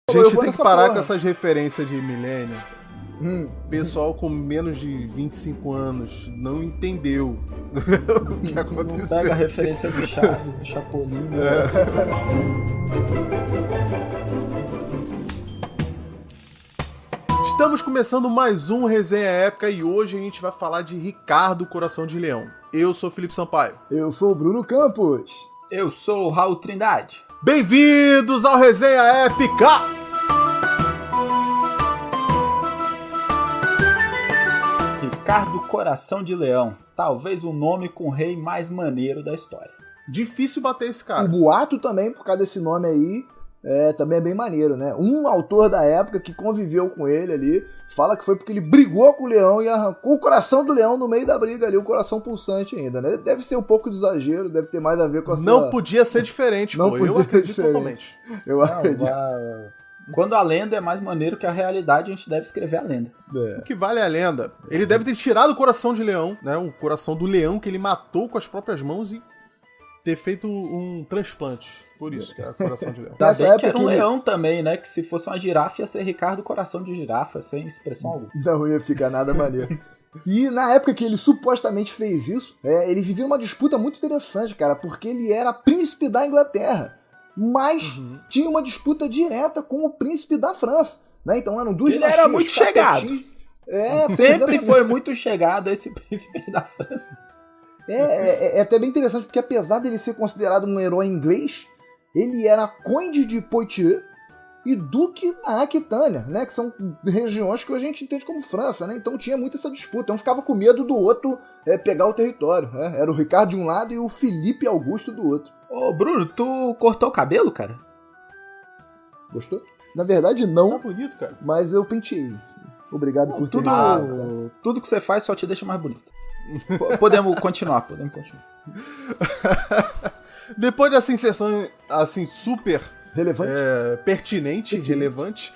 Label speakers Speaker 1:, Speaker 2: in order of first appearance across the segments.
Speaker 1: A gente tem que parar com essas referências de milênio. Pessoal com menos de 25 anos não entendeu o que aconteceu.
Speaker 2: Não pega a referência do Chaves, do Chapolin. Né?
Speaker 1: Estamos começando mais um Resenha Épica e hoje a gente vai falar de Ricardo Coração de Leão. Eu sou o Felipe Sampaio.
Speaker 3: Eu sou o Bruno Campos.
Speaker 2: Eu sou o Raul Trindade.
Speaker 1: Bem-vindos ao Resenha Épica!
Speaker 2: Ricardo Coração de Leão, talvez o nome com o rei mais maneiro da história.
Speaker 1: Difícil bater esse cara.
Speaker 3: O boato também, por causa desse nome aí, também é bem maneiro, né? Um autor da época que conviveu com ele ali, fala que foi porque ele brigou com o leão e arrancou o coração do leão no meio da briga ali, o coração pulsante ainda, né? Deve ser um pouco de exagero, deve ter mais a ver com essa...
Speaker 1: Não podia ser diferente,
Speaker 3: não
Speaker 1: pô.
Speaker 3: Podia
Speaker 1: eu acredito
Speaker 3: diferente.
Speaker 1: totalmente.
Speaker 3: Eu acredito.
Speaker 2: Quando a lenda é mais maneiro que a realidade, a gente deve escrever a lenda.
Speaker 1: O que vale é a lenda. Ele deve ter tirado o coração de leão, né? O coração do leão que ele matou com as próprias mãos e ter feito um transplante. Por isso que é coração de leão.
Speaker 2: Ainda bem que era um leão também, né? Que se fosse uma girafa ia ser Ricardo Coração de Girafa, sem expressão alguma.
Speaker 3: Não ia ficar nada maneiro. E na época que ele supostamente fez isso, ele vivia uma disputa muito interessante, cara, porque ele era príncipe da Inglaterra. Mas tinha uma disputa direta com o príncipe da França, né? Então eram duas
Speaker 2: dinastias. Ele era muito chegado. Sempre foi muito chegado a esse príncipe da França.
Speaker 3: É até bem interessante, porque apesar dele ser considerado um herói inglês, ele era conde de Poitiers e duque da Aquitânia, né? Que são regiões que a gente entende como França, né? Então tinha muito essa disputa. Um ficava com medo do outro pegar o território. Né? Era o Ricardo de um lado e o Felipe Augusto do outro.
Speaker 2: Ô, Bruno, tu cortou o cabelo, cara?
Speaker 3: Gostou? Na verdade, não.
Speaker 1: Tá bonito, cara.
Speaker 3: Mas eu penteei. Obrigado por ter
Speaker 2: tudo que você faz só te deixa mais bonito. Podemos continuar.
Speaker 1: Depois dessa inserção, assim, super...
Speaker 3: relevante?
Speaker 1: Relevante.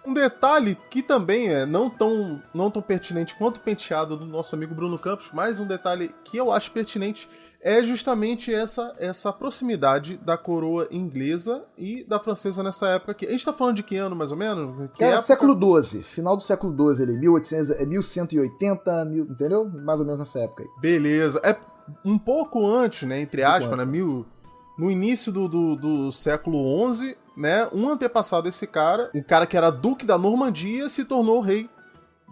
Speaker 1: Um detalhe que também é não tão pertinente quanto o penteado do nosso amigo Bruno Campos, mas um detalhe que eu acho pertinente é justamente essa proximidade da coroa inglesa e da francesa nessa época. A gente tá falando de que ano, mais ou menos?
Speaker 3: Era século XII, final do século XII ali, 1180, entendeu? Mais ou menos nessa época aí.
Speaker 1: Beleza. É um pouco antes, né, entre aspas, né, no início do século XI, né, um antepassado desse cara, um cara que era duque da Normandia, se tornou rei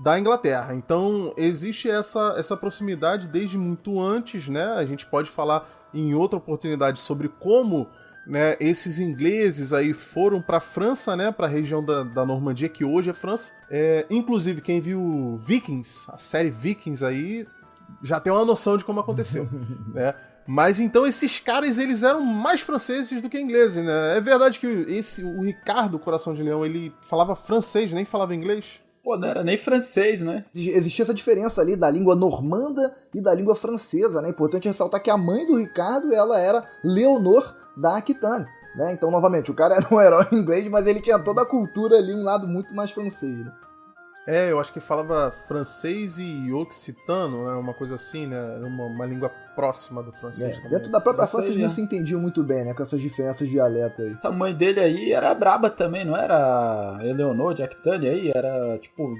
Speaker 1: da Inglaterra. Então, existe essa proximidade desde muito antes, né? A gente pode falar em outra oportunidade sobre como, né, esses ingleses aí foram para a França, né, para a região da Normandia, que hoje é França. Inclusive, quem viu Vikings, a série Vikings aí, já tem uma noção de como aconteceu, né? Mas então esses caras, eles eram mais franceses do que ingleses, né? É verdade que o Ricardo Coração de Leão, ele falava francês, nem falava inglês?
Speaker 2: Pô, não era nem francês, né?
Speaker 3: Existia essa diferença ali da língua normanda e da língua francesa, né? Importante ressaltar que a mãe do Ricardo, ela era Leonor da Aquitânia, né? Então, novamente, o cara era um herói inglês, mas ele tinha toda a cultura ali, um lado muito mais francês, né?
Speaker 1: Eu acho que falava francês e occitano, né? Uma coisa assim, né? Uma língua próxima do francês também.
Speaker 3: Dentro da própria França eles não se entendiam muito bem, né? Com essas diferenças de dialeto aí.
Speaker 2: Essa mãe dele aí era braba também, não era Eleonor de Aquitânia aí? Era, tipo,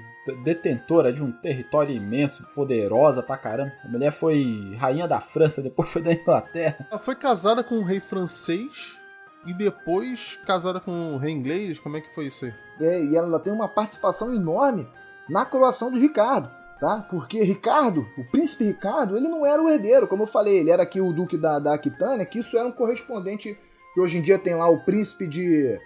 Speaker 2: detentora de um território imenso, poderosa pra caramba. A mulher foi rainha da França, depois foi da Inglaterra.
Speaker 1: Ela foi casada com um rei francês e depois casada com um rei inglês. Como é que foi isso aí?
Speaker 3: E ela tem uma participação enorme na coroação do Ricardo, tá? Porque Ricardo, o príncipe Ricardo, ele não era o herdeiro, como eu falei, ele era aqui o duque da Aquitânia, que isso era um correspondente, que hoje em dia tem lá o príncipe de...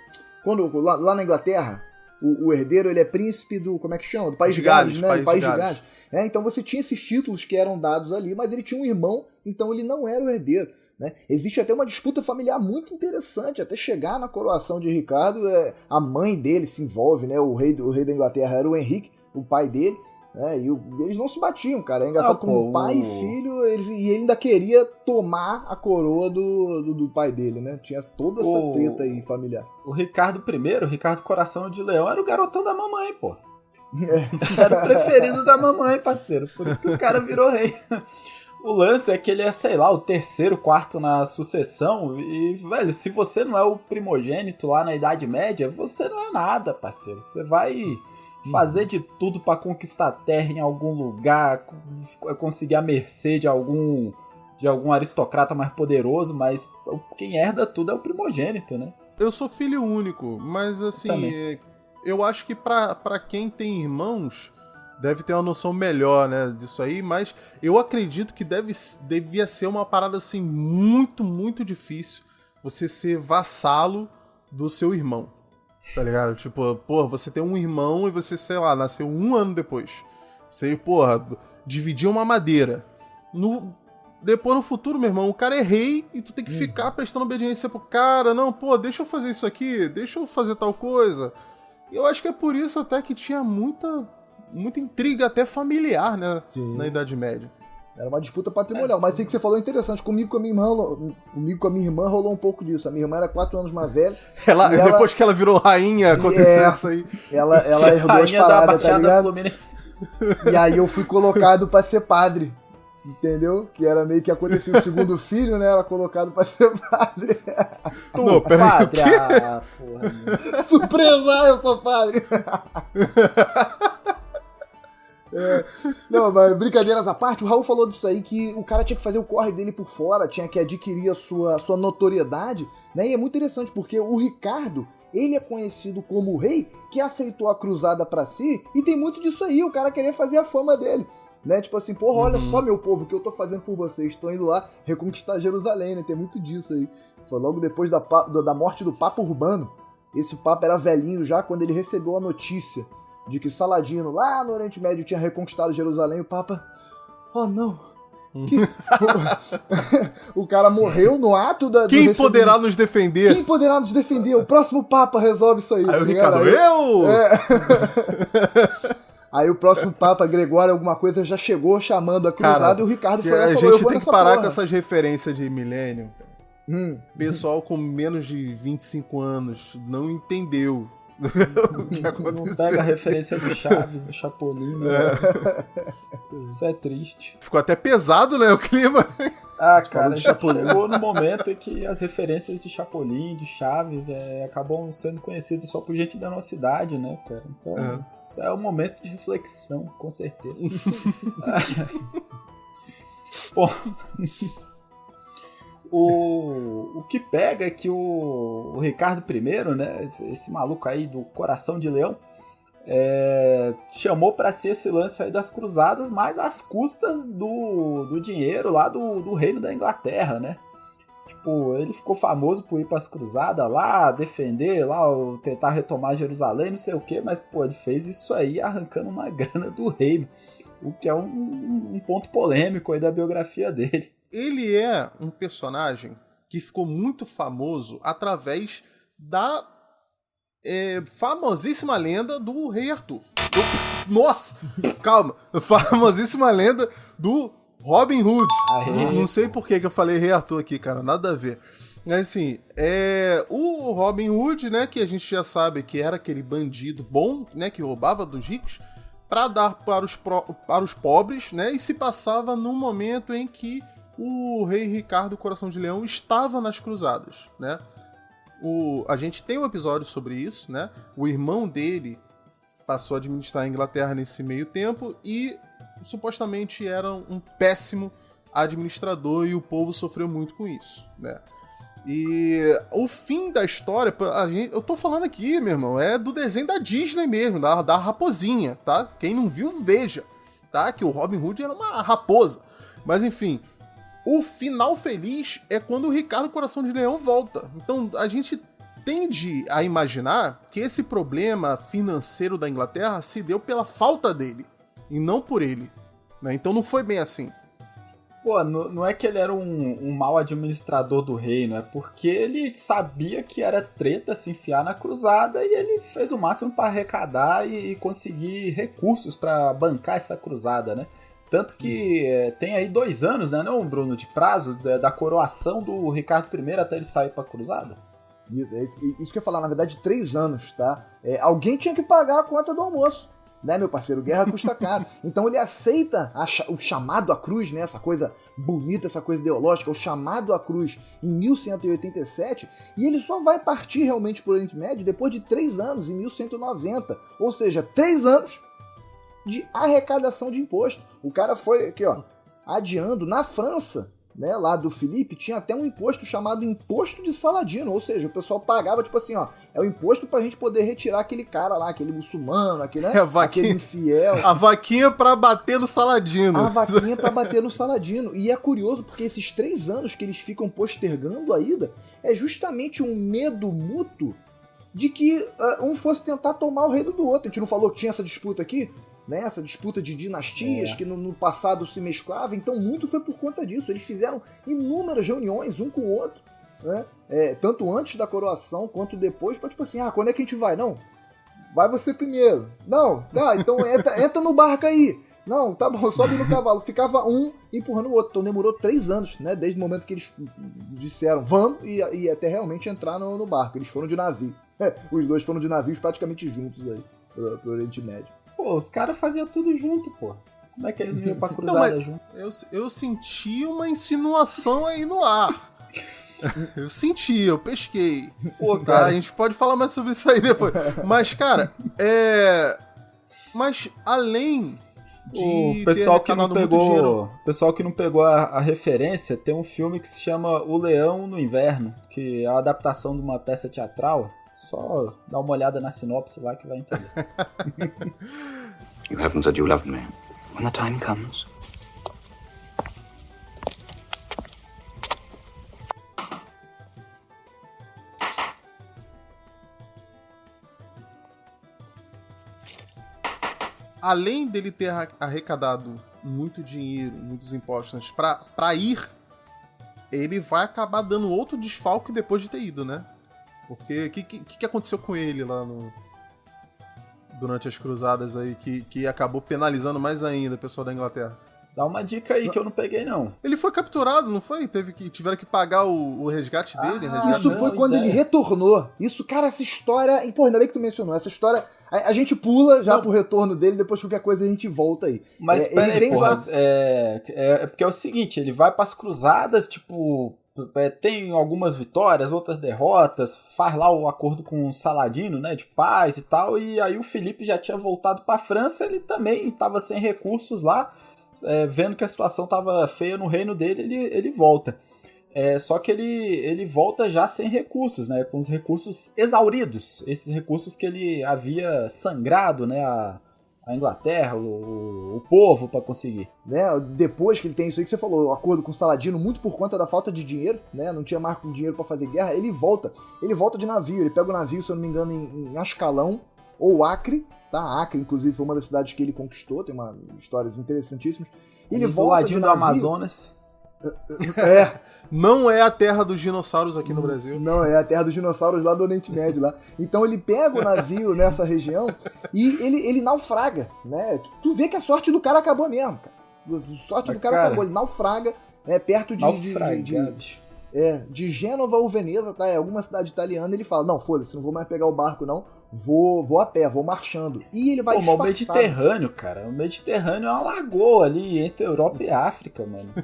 Speaker 3: Lá na Inglaterra, o herdeiro, ele é príncipe do... Como é que chama? Do País de Gales, né? País de Gales. Então você tinha esses títulos que eram dados ali, mas ele tinha um irmão, então ele não era o herdeiro. Né? Existe até uma disputa familiar muito interessante, até chegar na coroação de Ricardo, a mãe dele se envolve, né? O rei da Inglaterra era o Henrique, o pai dele, né? E eles não se batiam, cara. É engraçado como pai e filho, e ele ainda queria tomar a coroa do pai dele, né? Tinha toda essa treta aí familiar.
Speaker 2: O Ricardo I, o Ricardo Coração de Leão, era o garotão da mamãe, pô. Era o preferido da mamãe, parceiro. Por isso que o cara virou rei. O lance é que ele é, sei lá, o terceiro, quarto na sucessão e, velho, se você não é o primogênito lá na Idade Média, você não é nada, parceiro. Você vai fazer de tudo pra conquistar terra em algum lugar, conseguir a mercê de algum aristocrata mais poderoso, mas quem herda tudo é o primogênito, né?
Speaker 1: Eu sou filho único, mas assim, eu acho que pra quem tem irmãos, deve ter uma noção melhor, né, disso aí, mas eu acredito que devia ser uma parada, assim, muito, muito difícil você ser vassalo do seu irmão, tá ligado? Tipo, porra, você tem um irmão e você, sei lá, nasceu 1 ano depois. Você, porra, dividiu uma madeira. Depois, no futuro, meu irmão, o cara é rei e tu tem que ficar prestando obediência pro cara. Não, pô, deixa eu fazer isso aqui, deixa eu fazer tal coisa. E eu acho que é por isso até que tinha muita intriga até familiar, né? Sim. Na Idade Média.
Speaker 3: Era uma disputa patrimonial. Mas sei que você falou interessante. Comigo com a minha irmã rolou um pouco disso. A minha irmã era 4 anos mais velha.
Speaker 1: Depois que ela virou rainha, aconteceu isso aí.
Speaker 3: Ela herdou as paradas, tá ligado? E aí eu fui colocado pra ser padre. Entendeu? Que era meio que acontecia o segundo filho, né? Era colocado pra ser padre.
Speaker 1: Não, peraí.
Speaker 2: Padre, porra.
Speaker 3: Surpresa, eu sou padre. Não, mas brincadeiras à parte, o Raul falou disso aí, que o cara tinha que fazer o corre dele por fora, tinha que adquirir a sua notoriedade, né? E é muito interessante, porque o Ricardo, ele é conhecido como o rei que aceitou a cruzada pra si, e tem muito disso aí, o cara querer fazer a fama dele, né? Tipo assim, porra, olha só, meu povo, o que eu tô fazendo por vocês, estou indo lá reconquistar Jerusalém, né? Tem muito disso aí. Foi logo depois da morte do Papa Urbano. Esse Papa era velhinho já quando ele recebeu a notícia de que Saladino, lá no Oriente Médio, tinha reconquistado Jerusalém. O Papa, oh não, o cara morreu no ato da...
Speaker 1: Quem poderá nos defender?
Speaker 3: Quem poderá nos defender? O próximo Papa resolve isso aí.
Speaker 1: Aí o Ricardo, eu?
Speaker 3: Aí o próximo Papa, Gregório, alguma coisa, já chegou chamando a cruzada. Cara, e o Ricardo foi lá e
Speaker 1: falou, a gente tem que parar com essas referências de milênio. Pessoal com menos de 25 anos não entendeu o que aconteceu.
Speaker 2: Não pega a referência do Chaves, do Chapolin, né? Isso é triste.
Speaker 1: Ficou até pesado, né, o clima.
Speaker 2: Cara, chegou no momento em que as referências de Chapolin, de Chaves, acabam sendo conhecidas só por gente da nossa idade, né, cara? Então, isso é um momento de reflexão, com certeza. Bom... O que pega é que o Ricardo I, né, esse maluco aí do coração de leão, chamou pra si esse lance aí das cruzadas, mas às custas do dinheiro lá do reino da Inglaterra, né? Tipo, ele ficou famoso por ir pras cruzadas lá, defender lá, tentar retomar Jerusalém, não sei o que, mas pô, ele fez isso aí arrancando uma grana do reino, o que é um ponto polêmico aí da biografia dele.
Speaker 1: Ele é um personagem que ficou muito famoso através da famosíssima lenda do Rei Arthur. Nossa, calma. Famosíssima lenda do Robin Hood. Não sei por que eu falei Rei Arthur aqui, cara. Nada a ver. Mas assim, o Robin Hood, né, que a gente já sabe que era aquele bandido bom, né, que roubava dos ricos para dar para os pobres, né, e se passava num momento em que o rei Ricardo Coração de Leão estava nas cruzadas, né? A gente tem um episódio sobre isso, né? O irmão dele passou a administrar a Inglaterra nesse meio tempo e supostamente era um péssimo administrador e o povo sofreu muito com isso, né? E o fim da história, eu tô falando aqui, meu irmão, é do desenho da Disney mesmo, da raposinha, tá? Quem não viu, veja, tá? Que o Robin Hood era uma raposa. Mas enfim, o final feliz é quando o Ricardo Coração de Leão volta. Então a gente tende a imaginar que esse problema financeiro da Inglaterra se deu pela falta dele, e não por ele, né? Então não foi bem assim.
Speaker 2: Pô, não é que ele era um mau administrador do reino, é porque ele sabia que era treta se enfiar na cruzada e ele fez o máximo para arrecadar e conseguir recursos para bancar essa cruzada, né? Tanto que tem aí 2 anos, né, não, Bruno, de prazo da coroação do Ricardo I até ele sair pra cruzada?
Speaker 3: Isso que eu ia falar, na verdade, 3 anos, tá? Alguém tinha que pagar a conta do almoço, né, meu parceiro? Guerra custa caro. Então ele aceita o chamado à cruz, né? Essa coisa bonita, essa coisa ideológica, o chamado à cruz em 1187, e ele só vai partir realmente pro Oriente Médio depois de 3 anos, em 1190. Ou seja, 3 anos de arrecadação de imposto. O cara foi, aqui ó, adiando. Na França, né, lá do Filipe, tinha até um imposto chamado Imposto de Saladino, ou seja, o pessoal pagava, tipo assim, ó, é o imposto pra gente poder retirar aquele cara lá, aquele muçulmano, aquele, né, aquele infiel.
Speaker 1: A vaquinha pra bater no Saladino.
Speaker 3: A vaquinha pra bater no Saladino. E é curioso porque esses 3 anos que eles ficam postergando a ida é justamente um medo mútuo de que um fosse tentar tomar o reino do outro. A gente não falou que tinha essa disputa aqui? Né, essa disputa de dinastias que no passado se mesclava, então muito foi por conta disso. Eles fizeram inúmeras reuniões um com o outro, né, tanto antes da coroação quanto depois, para tipo assim, quando é que a gente vai? Não, vai você primeiro. Não, tá, então entra no barco aí. Não, tá bom, sobe no cavalo. Ficava um empurrando o outro, então demorou 3 anos, né, desde o momento que eles disseram vamos e até realmente entrar no barco. Eles foram de navio. Os dois foram de navios praticamente juntos aí, pro Oriente Médio.
Speaker 2: Pô, os caras faziam tudo junto, pô. Como é que eles vinham pra cruzada junto?
Speaker 1: Eu senti uma insinuação aí no ar. Eu senti, eu pesquei. Pô, cara, a gente pode falar mais sobre isso aí depois. Mas, cara, Mas, além de
Speaker 2: o pessoal que não pegou a referência, tem um filme que se chama O Leão no Inverno, que é a adaptação de uma peça teatral. Só dá uma olhada na sinopse lá que vai entender.
Speaker 4: You haven't said you loved me. When the time comes.
Speaker 1: Além dele ter arrecadado muito dinheiro, muitos impostos pra ir, ele vai acabar dando outro desfalque depois de ter ido, né? Porque o que aconteceu com ele lá durante as cruzadas aí, que acabou penalizando mais ainda o pessoal da Inglaterra?
Speaker 2: Dá uma dica aí que eu não peguei, não.
Speaker 1: Ele foi capturado, não foi? Tiveram que pagar o resgate dele?
Speaker 3: Isso foi quando ele retornou. Isso, cara, essa história... Pô, ainda bem que tu mencionou. Essa história... A gente pula já pro retorno dele, depois qualquer coisa a gente volta aí.
Speaker 2: Mas peraí, porra, porque é o seguinte, ele vai pras cruzadas, tipo... tem algumas vitórias, outras derrotas, faz lá o acordo com o Saladino, né, de paz e tal, e aí o Felipe já tinha voltado pra França, ele também tava sem recursos lá, vendo que a situação tava feia no reino dele, ele volta. Só que ele volta já sem recursos, né, com os recursos exauridos, esses recursos que ele havia sangrado, né, a Inglaterra, o povo para conseguir.
Speaker 3: Né, depois que ele tem isso aí que você falou, o acordo com o Saladino, muito por conta da falta de dinheiro, né, não tinha mais dinheiro para fazer guerra, ele volta de navio, ele pega o navio, se eu não me engano, em Ascalão, ou Acre, tá? Acre, inclusive, foi uma das cidades que ele conquistou, tem histórias interessantíssimas. Ele volta
Speaker 2: do ladinho do Amazonas.
Speaker 1: Não é a terra dos dinossauros aqui no Brasil.
Speaker 3: Não, é a terra dos dinossauros lá do Oriente Médio lá. Então ele pega o navio nessa região e ele naufraga, né? Tu vê que a sorte do cara acabou mesmo, cara. A sorte do cara acabou, ele naufraga, né? Perto de Gênova ou Veneza, tá? É alguma cidade italiana. Ele fala, não, foda-se, não vou mais pegar o barco não, vou a pé, vou marchando. E ele vai
Speaker 2: disfarçado. O Mediterrâneo, cara, o Mediterrâneo é uma lagoa ali entre Europa e África, mano.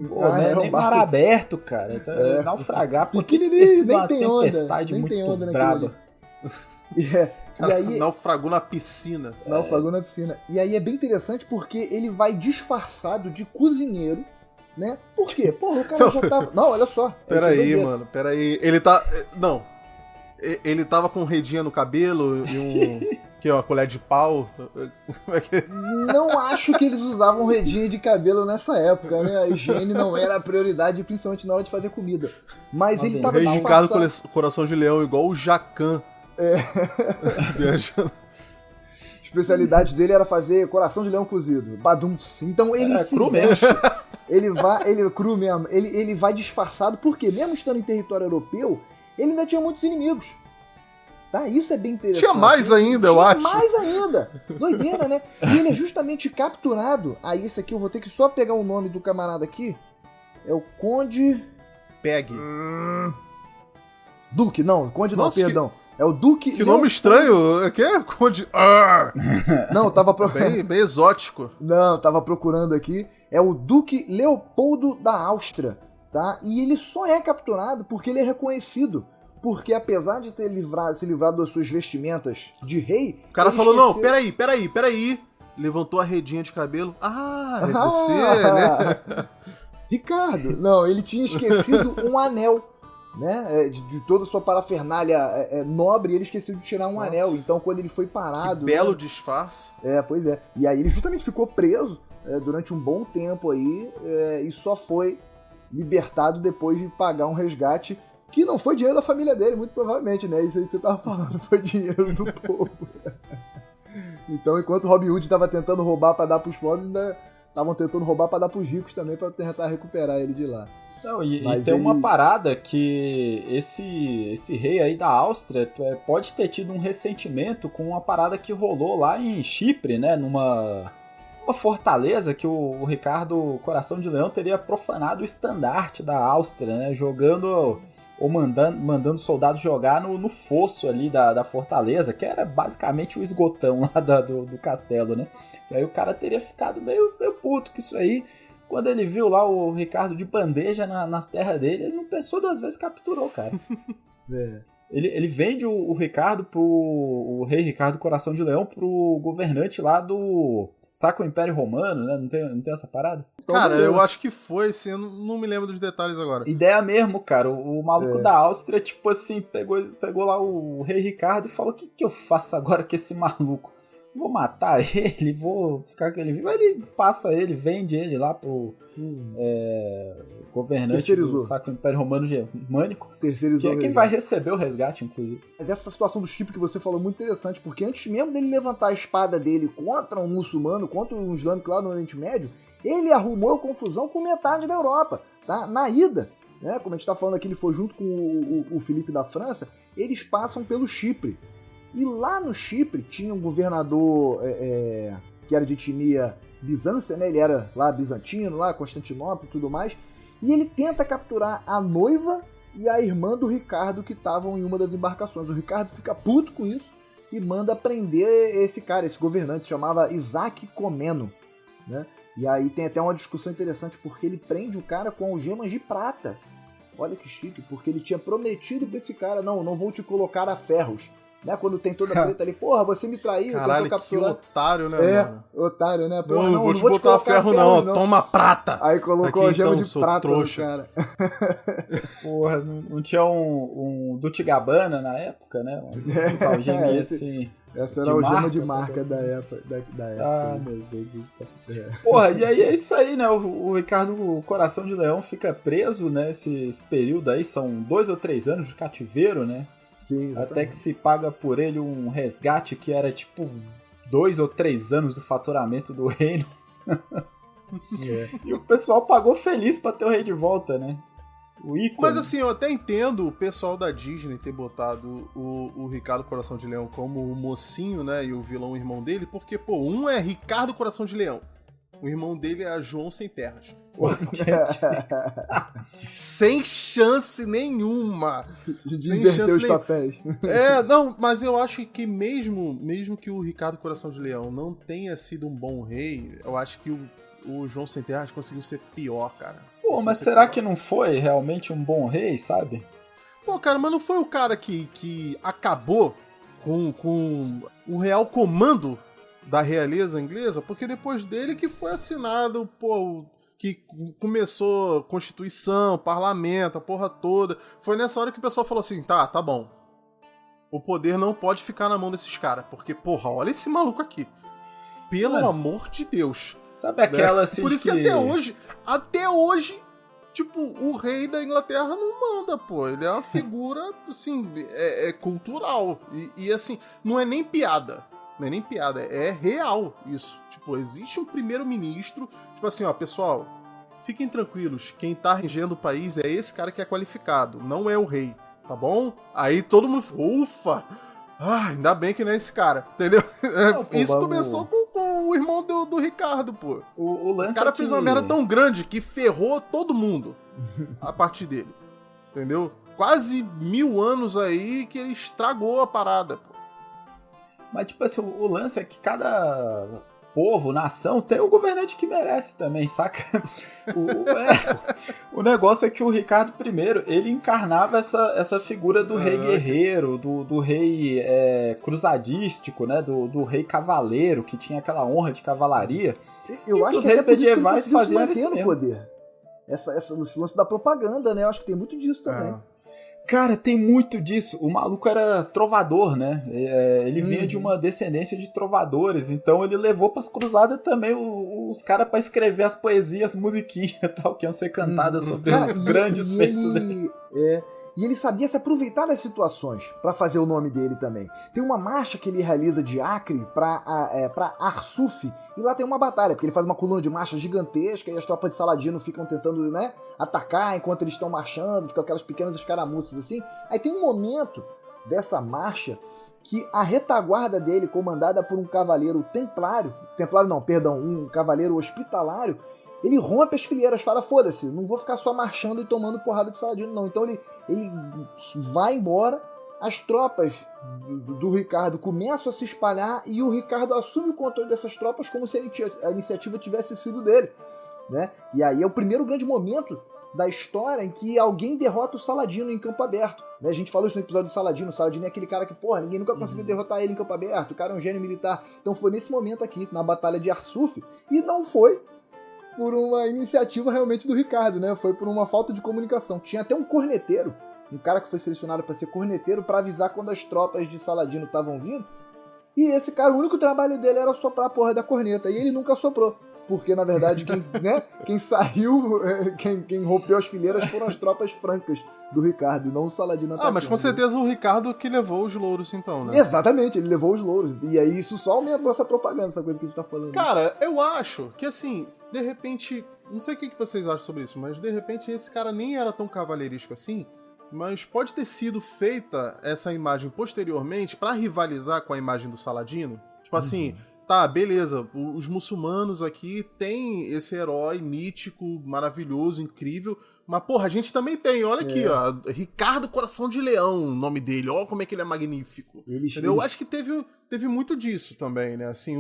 Speaker 2: Pô, não é nem mar aberto, cara. Então, naufragar porque
Speaker 3: nem
Speaker 2: uma
Speaker 3: tem
Speaker 2: tempestade
Speaker 3: onda,
Speaker 2: muito braba.
Speaker 1: Cara, e aí, naufragou na piscina.
Speaker 3: Naufragou na piscina. E aí é bem interessante porque ele vai disfarçado de cozinheiro, né? Por quê? Porra, o cara já tava... Não, olha só.
Speaker 1: Peraí, mano, peraí. Ele tá... Não. Ele tava com redinha no cabelo e uma colher de pau.
Speaker 3: Não acho que eles usavam redinha de cabelo nessa época, né? A higiene não era a prioridade, principalmente na hora de fazer comida. Mas ele tava
Speaker 1: disfarçado. Rei Ricardo Coração de Leão, igual o Jacan. Viajando.
Speaker 3: A especialidade dele era fazer coração de leão cozido. Badumts. Então ele se veste. Ele cru mesmo. Ele vai disfarçado, porque mesmo estando em território europeu, ele ainda tinha muitos inimigos. Tá? Isso é bem interessante.
Speaker 1: Tinha mais ainda, eu acho.
Speaker 3: Tinha mais ainda. Doideira, né? E ele é justamente capturado. Aí esse aqui eu vou ter que só pegar o nome do camarada aqui. É o Conde...
Speaker 1: Peg.
Speaker 3: Duque, não, Conde não,
Speaker 1: Nossa,
Speaker 3: perdão. É o Duque...
Speaker 1: Que nome estranho. O quê? Conde... Ah!
Speaker 3: Não, eu tava procurando...
Speaker 1: Bem exótico.
Speaker 3: Não, eu tava procurando aqui. É o Duque Leopoldo da Áustria, tá? E ele só é capturado porque ele é reconhecido. Porque apesar de ter se livrado das suas vestimentas de rei...
Speaker 1: O cara
Speaker 3: ele
Speaker 1: falou,
Speaker 3: esqueceu...
Speaker 1: não, peraí. Levantou a redinha de cabelo. Ah, é você, né?
Speaker 3: Ricardo, não, ele tinha esquecido um anel, né? De toda a sua parafernália nobre, ele esqueceu de tirar um anel. Então, quando ele foi parado...
Speaker 1: Que belo disfarce.
Speaker 3: Pois é. E aí ele justamente ficou preso durante um bom tempo aí e só foi libertado depois de pagar um resgate que não foi dinheiro da família dele, muito provavelmente, né? Isso aí que você tava falando, foi dinheiro do povo. Então, enquanto Robin Hood estava tentando roubar para dar pros pobres, ainda estavam tentando roubar para dar pros ricos também, para tentar recuperar ele de lá.
Speaker 2: Não, e tem uma parada que esse rei aí da Áustria pode ter tido um ressentimento com uma parada que rolou lá em Chipre, né? Numa fortaleza que o Ricardo Coração de Leão teria profanado o estandarte da Áustria, né? Jogando... ou mandando soldados jogar no fosso ali da fortaleza, que era basicamente o esgotão lá do castelo, né? E aí o cara teria ficado meio puto com isso aí. Quando ele viu lá o Ricardo de bandeja nas terras dele, ele não pensou duas vezes, capturou, cara. Ele vende o Ricardo o rei Ricardo Coração de Leão pro governante lá do Sacro Império Romano, né? Não tem essa parada?
Speaker 1: Cara, eu acho que foi, assim, eu não me lembro dos detalhes agora.
Speaker 2: Ideia mesmo, cara. O maluco da Áustria, tipo assim, pegou lá o rei Ricardo e falou: o que eu faço agora com esse maluco? Vou matar ele, vou ficar com ele vivo. Ele passa ele, vende ele lá pro governante do Sacro Império Romano Germânico, que é quem vai receber o resgate, inclusive.
Speaker 3: Mas essa situação do Chipre que você falou é muito interessante, porque antes mesmo dele levantar a espada dele contra um muçulmano, contra um islâmico lá no Oriente Médio, ele arrumou confusão com metade da Europa, tá? Na ida, né? Como a gente tá falando aqui, ele foi junto com o Filipe da França, eles passam pelo Chipre. E lá no Chipre tinha um governador que era de etnia bizância, né? Ele era lá bizantino, lá Constantinopla e tudo mais. E ele tenta capturar a noiva e a irmã do Ricardo que estavam em uma das embarcações. O Ricardo fica puto com isso e manda prender esse cara, esse governante, se chamava Isaac Comneno, né? E aí tem até uma discussão interessante porque ele prende o cara com algemas de prata. Olha que chique, porque ele tinha prometido pra esse cara, não vou te colocar a ferros. Né? Quando tem toda a treta ali, porra, você me traiu,
Speaker 1: caralho,
Speaker 3: tentou capturar.
Speaker 1: Que otário, né, mano?
Speaker 3: Otário, né? Porra,
Speaker 1: não vou te botar ferro não, toma prata.
Speaker 3: Aí colocou a gema de prata
Speaker 1: trouxa.
Speaker 3: no cara.
Speaker 2: Porra, não tinha um Dolce & Gabbana na época, né? Assim,
Speaker 3: essa era a algema de marca da época.
Speaker 2: Ah, meu Deus do céu. Porra, e aí é isso aí, né? O Ricardo Coração de Leão fica preso, né? Esse período aí, são 2 ou 3 anos de cativeiro, né?
Speaker 3: Sim,
Speaker 2: até que se paga por ele um resgate que era tipo 2 ou 3 anos do faturamento do reino. E o pessoal pagou feliz pra ter o rei de volta, né? O ícone.
Speaker 1: Mas assim, eu até entendo o pessoal da Disney ter botado o Ricardo Coração de Leão como o mocinho, né? E o vilão, o irmão dele, porque, pô, um é Ricardo Coração de Leão. O irmão dele é João Sem Terras. Sem chance nenhuma.
Speaker 3: De inverter os papéis.
Speaker 1: Não, mas eu acho que mesmo que o Ricardo Coração de Leão não tenha sido um bom rei, eu acho que o João Sem Terras conseguiu ser pior, cara.
Speaker 2: Pô, mas será que não foi realmente um bom rei, sabe?
Speaker 1: Pô, cara, mas não foi o cara que acabou com o real comando da realeza inglesa, porque depois dele que foi assinado, pô, que começou a Constituição, parlamento, a porra toda. Foi nessa hora que o pessoal falou assim, tá bom. O poder não pode ficar na mão desses caras, porque, porra, olha esse maluco aqui. Pelo amor de Deus.
Speaker 2: Sabe aquela assim
Speaker 1: por isso que até hoje, tipo, o rei da Inglaterra não manda, pô. Ele é uma figura, assim, é cultural. E assim, não é nem piada. Não é nem piada, é real isso. Tipo, existe um primeiro-ministro, tipo assim, ó, pessoal, fiquem tranquilos, quem tá regendo o país é esse cara que é qualificado, não é o rei, tá bom? Aí todo mundo falou, ufa, ainda bem que não é esse cara, entendeu? Não, pô, isso começou com o irmão do Ricardo, pô.
Speaker 2: O
Speaker 1: cara fez uma merda tão grande que ferrou todo mundo a partir dele, entendeu? quase 1000 anos aí que ele estragou a parada, pô.
Speaker 2: Mas, tipo assim, o lance é que cada povo, nação, tem o governante que merece também, saca? O negócio é que o Ricardo I, ele encarnava essa figura do rei guerreiro, do rei cruzadístico, né? Do rei cavaleiro, que tinha aquela honra de cavalaria.
Speaker 3: Eu acho
Speaker 2: os
Speaker 3: que
Speaker 2: reis medievais faziam isso mesmo.
Speaker 3: Poder. Esse lance da propaganda, né? Eu acho que tem muito disso também.
Speaker 2: Cara, tem muito disso. O maluco era trovador, né? Ele vinha de uma descendência de trovadores, então ele levou pras cruzadas também os caras pra escrever as poesias, musiquinhas e tal, que iam ser cantadas sobre os grandes feitos dele.
Speaker 3: E ele sabia se aproveitar das situações pra fazer o nome dele também. Tem uma marcha que ele realiza de Acre pra Arsuf, e lá tem uma batalha, porque ele faz uma coluna de marcha gigantesca e as tropas de Saladino ficam tentando, né, atacar enquanto eles estão marchando, ficam aquelas pequenas escaramuças assim. Aí tem um momento dessa marcha que a retaguarda dele, comandada por um cavaleiro um cavaleiro hospitalário, ele rompe as fileiras, fala, foda-se, não vou ficar só marchando e tomando porrada de Saladino, não. Então ele vai embora, as tropas do Ricardo começam a se espalhar e o Ricardo assume o controle dessas tropas como se a iniciativa tivesse sido dele, né? E aí é o primeiro grande momento da história em que alguém derrota o Saladino em campo aberto, né? A gente falou isso no episódio do Saladino. O Saladino é aquele cara que, porra, ninguém nunca conseguiu derrotar ele em campo aberto, o cara é um gênio militar. Então foi nesse momento aqui, na Batalha de Arsuf, e não foi por uma iniciativa realmente do Ricardo, né? Foi por uma falta de comunicação. Tinha até um corneteiro, um cara que foi selecionado para ser corneteiro para avisar quando as tropas de Saladino estavam vindo. E esse cara, o único trabalho dele era soprar a porra da corneta. E ele nunca soprou. Porque, na verdade, quem saiu, quem rompeu as fileiras foram as tropas francas do Ricardo, e não o Saladino atacando.
Speaker 1: Mas com certeza o Ricardo que levou os louros, então, né?
Speaker 3: Exatamente, ele levou os louros. E aí isso só aumentou essa propaganda, essa coisa que a gente tá falando.
Speaker 1: Cara, eu acho que, assim, de repente... Não sei o que vocês acham sobre isso, mas de repente esse cara nem era tão cavaleiresco assim, mas pode ter sido feita essa imagem posteriormente pra rivalizar com a imagem do Saladino. Tipo assim... Tá, beleza, os muçulmanos aqui têm esse herói mítico, maravilhoso, incrível, mas, porra, a gente também tem, olha aqui, ó, Ricardo Coração de Leão, o nome dele, olha como é que ele é magnífico. Entendeu? Eu acho que teve muito disso também, né, assim,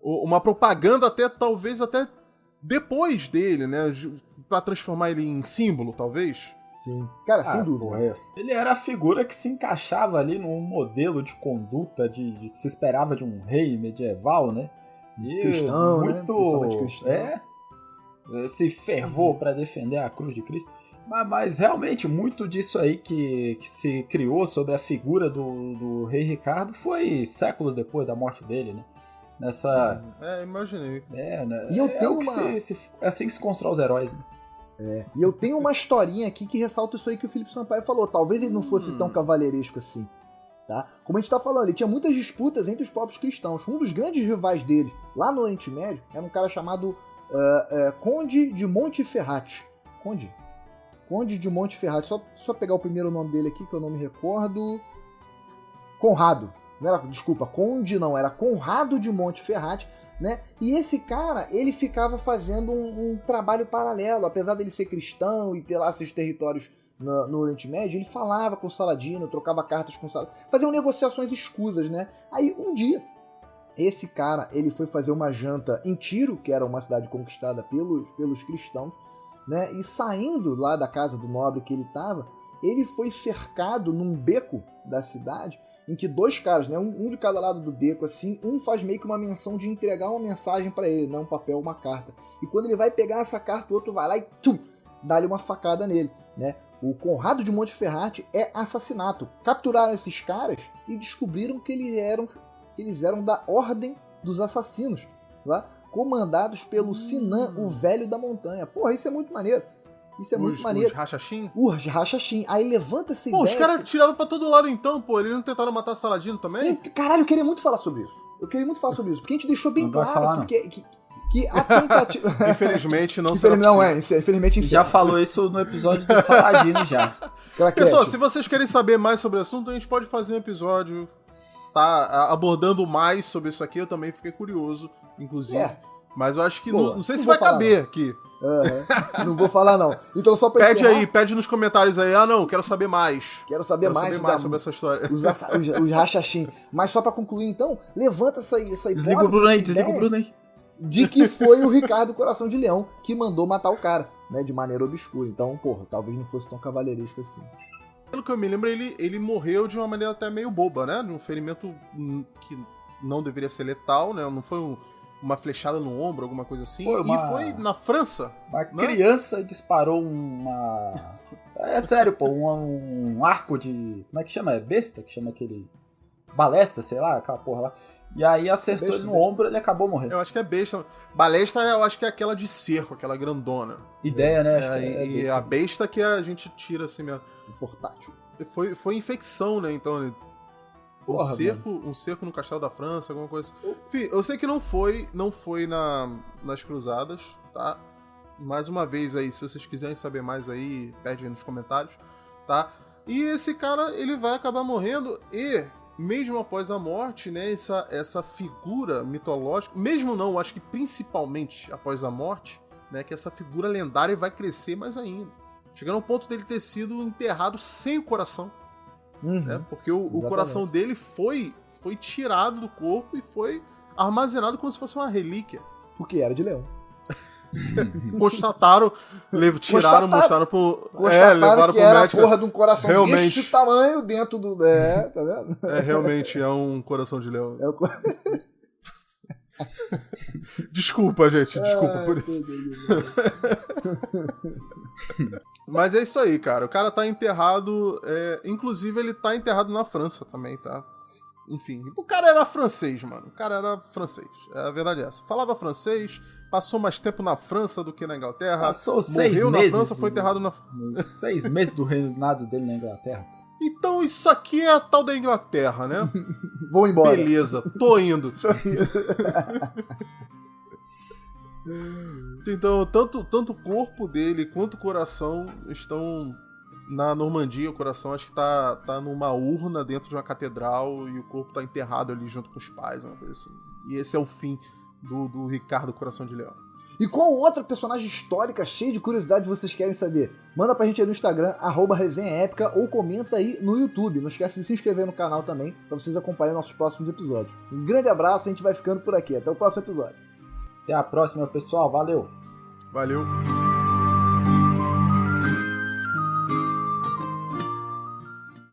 Speaker 1: uma propaganda talvez até depois dele, né, pra transformar ele em símbolo, talvez.
Speaker 3: Sim. Cara, sem dúvida.
Speaker 2: Ele era a figura que se encaixava ali num modelo de conduta que se esperava de um rei medieval, né? E
Speaker 3: cristão,
Speaker 2: muito,
Speaker 3: né? Cristão.
Speaker 2: Esse fervor para defender a cruz de Cristo. Mas realmente, muito disso aí que se criou sobre a figura do rei Ricardo foi séculos depois da morte dele, né? Nessa...
Speaker 1: imaginei.
Speaker 3: E eu tenho
Speaker 2: é assim que se constrói os heróis, né?
Speaker 3: E eu tenho uma historinha aqui que ressalta isso aí que o Felipe Sampaio falou. Talvez ele não fosse tão cavaleiresco assim, tá? Como a gente tá falando, ele tinha muitas disputas entre os próprios cristãos. Um dos grandes rivais dele, lá no Oriente Médio, era um cara chamado Conde de Montferrat. Conde de Montferrat. Só pegar o primeiro nome dele aqui, que eu não me recordo. Conrado. Conde não, era Conrado de Montferrat, né? E esse cara, ele ficava fazendo um trabalho paralelo, apesar dele ser cristão e ter lá seus territórios no Oriente Médio, ele falava com o Saladino, trocava cartas com o Saladino, faziam negociações escusas, né? Aí um dia, esse cara, ele foi fazer uma janta em Tiro, que era uma cidade conquistada pelos cristãos, né? E saindo lá da casa do nobre que ele estava, ele foi cercado num beco da cidade, em que dois caras, né, um de cada lado do beco, assim, um faz meio que uma menção de entregar uma mensagem pra ele, né, um papel, uma carta. E quando ele vai pegar essa carta, o outro vai lá e dá-lhe uma facada nele, né. O Conrado de Montferrat é assassinato. Capturaram esses caras e descobriram que eles eram da Ordem dos Assassinos, lá, comandados pelo Sinan, o Velho da Montanha. Porra, isso é muito maneiro. Isso é muito maneiro.
Speaker 1: Os Rachachim?
Speaker 3: Os Rachachim. Aí levanta essa ideia...
Speaker 1: Os caras tiravam pra todo lado então, pô. Eles não tentaram matar Saladino também?
Speaker 3: Caralho, eu queria muito falar sobre isso. Porque a gente deixou bem claro que a tentativa...
Speaker 1: Infelizmente não
Speaker 3: será possível. Infelizmente
Speaker 2: já falou isso no episódio do Saladino já.
Speaker 1: Pessoal, se vocês querem saber mais sobre o assunto, a gente pode fazer um episódio, tá, abordando mais sobre isso aqui. Eu também fiquei curioso, inclusive. Mas eu acho que
Speaker 3: Boa,
Speaker 1: não sei
Speaker 3: não
Speaker 1: se
Speaker 3: vou
Speaker 1: vai
Speaker 3: falar,
Speaker 1: caber
Speaker 3: não.
Speaker 1: aqui.
Speaker 3: Não vou falar, não. Então, só pra
Speaker 1: Pede
Speaker 3: encerrar,
Speaker 1: aí, pede nos comentários aí. Ah, não, quero saber mais.
Speaker 3: Quero saber mais
Speaker 1: sobre essa história.
Speaker 3: os rachachim. Mas só pra concluir, então, levanta essa hipótese,
Speaker 2: Desliga o Bruno aí,
Speaker 3: essa
Speaker 2: desliga o
Speaker 3: ideia
Speaker 2: Bruno aí.
Speaker 3: de que foi o Ricardo Coração de Leão que mandou matar o cara, né, de maneira obscura. Então, porra, talvez não fosse tão cavalheiresco assim.
Speaker 1: Pelo que eu me lembro, ele morreu de uma maneira até meio boba, né? De um ferimento que não deveria ser letal, né? Não foi uma flechada no ombro, alguma coisa assim. E foi na França.
Speaker 2: Uma
Speaker 1: né?
Speaker 2: criança disparou uma... É sério, pô, um arco de... Como é que chama? É besta? Que chama aquele... Balestra, sei lá, aquela porra lá. E aí acertou ele no ombro e ele acabou morrendo.
Speaker 1: Eu acho que é besta. Balestra, eu acho que é aquela de cerco, aquela grandona.
Speaker 2: Ideia, né? Acho que
Speaker 1: E
Speaker 2: besta.
Speaker 1: a besta que a gente tira assim mesmo.
Speaker 3: Portátil.
Speaker 1: Foi infecção, né? Então,
Speaker 2: Porra,
Speaker 1: um cerco no Castelo da França, alguma coisa. Enfim, eu sei que não foi nas Cruzadas, tá? Mais uma vez aí, se vocês quiserem saber mais aí, pede aí nos comentários, tá? E esse cara, ele vai acabar morrendo e, mesmo após a morte, né, essa figura mitológica, mesmo não, acho que principalmente após a morte, né, que essa figura lendária vai crescer mais ainda. Chegando ao ponto dele ter sido enterrado sem o coração. Né? Porque o coração dele foi tirado do corpo e foi armazenado como se fosse uma relíquia.
Speaker 3: Porque era de leão.
Speaker 1: Constataram, mostraram pro... levaram
Speaker 3: que
Speaker 1: pro
Speaker 3: era
Speaker 1: médico.
Speaker 3: a porra de um coração
Speaker 1: Realmente.
Speaker 3: desse tamanho dentro do... tá vendo?
Speaker 1: Realmente é um coração de leão.
Speaker 3: É o...
Speaker 1: Desculpa, gente, desculpa por isso. Mas é isso aí, cara. O cara tá enterrado. Inclusive, ele tá enterrado na França também, tá? Enfim, o cara era francês, mano. O cara era francês. A verdade é essa. Falava francês, passou mais tempo na França do que na Inglaterra.
Speaker 2: Passou 6 meses.
Speaker 1: Morreu na França, foi enterrado na...
Speaker 2: 6 meses do reinado dele na Inglaterra.
Speaker 1: Então, isso aqui é a tal da Inglaterra, né?
Speaker 3: Vou embora.
Speaker 1: Beleza, tô indo. Então, tanto o corpo dele quanto o coração estão na Normandia. O coração acho que tá numa urna dentro de uma catedral e o corpo tá enterrado ali junto com os pais, uma coisa assim. E esse é o fim do Ricardo Coração de Leão.
Speaker 3: E qual outra personagem histórica cheia de curiosidade vocês querem saber? Manda pra gente aí no Instagram, @resenhaépica, ou comenta aí no YouTube. Não esquece de se inscrever no canal também, pra vocês acompanharem nossos próximos episódios. Um grande abraço, a gente vai ficando por aqui. Até o próximo episódio.
Speaker 2: Até a próxima, pessoal. Valeu!
Speaker 1: Valeu!